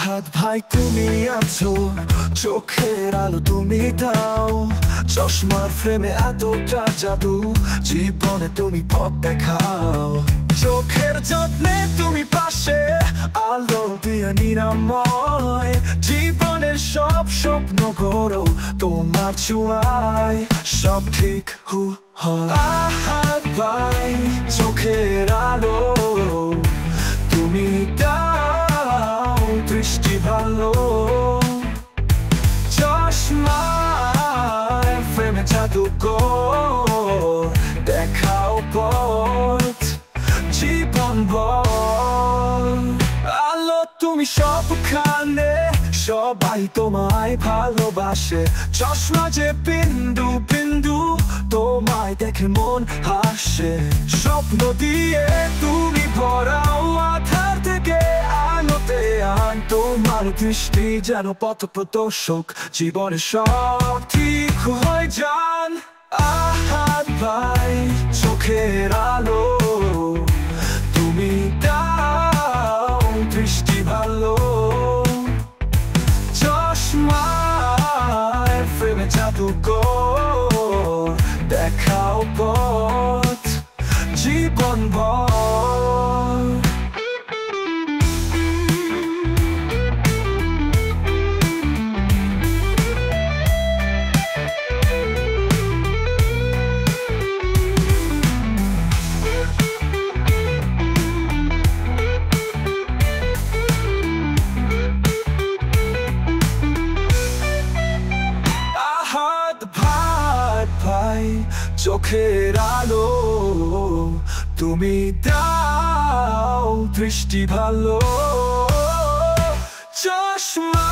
আহাদ ভাই তুমি আছো, চোখের আলো তুমি দাও, চশমার ফ্রেমে এতটা জাদু, জীবনে তুমি পথ দেখাও। চোখের যত্নে তুমি পাশে, আলো দিয়ে নিরাময়, জীবনের সব স্বপ্ন গড়ো তোমার ছোঁয়ায়, সব ঠিক হয়। আহাদ ভাই চোখের আলো তুমি দাও, দৃষ্টি ভালো, চশমায় ফ্রেমে জাদুকর, দেখাও পথ জীবন ভর। আলো তুমি সবখানে, সবাই তোমায় ভালোবাসে, চশমা যে বিন্দু বিন্দু, তোমায় দেখে মন হাসে। স্বপ্ন দিয়ে তুমি ভরাও, আধার থেকে আলোতে আন, তোমার দৃষ্টি যেন পথ প্রদর্শক, জীবনের সব ঠিক হয়ে যান। আহাদ ভাই চোখের আলো তুমি দাও, দৃষ্টি ভালো, চশমায় ফ্রেমে জাদুকর, দেখাও পথ জীবন ভর। ভাই চোখের আলো তুমি দাও, দৃষ্টি ভালো, চশমা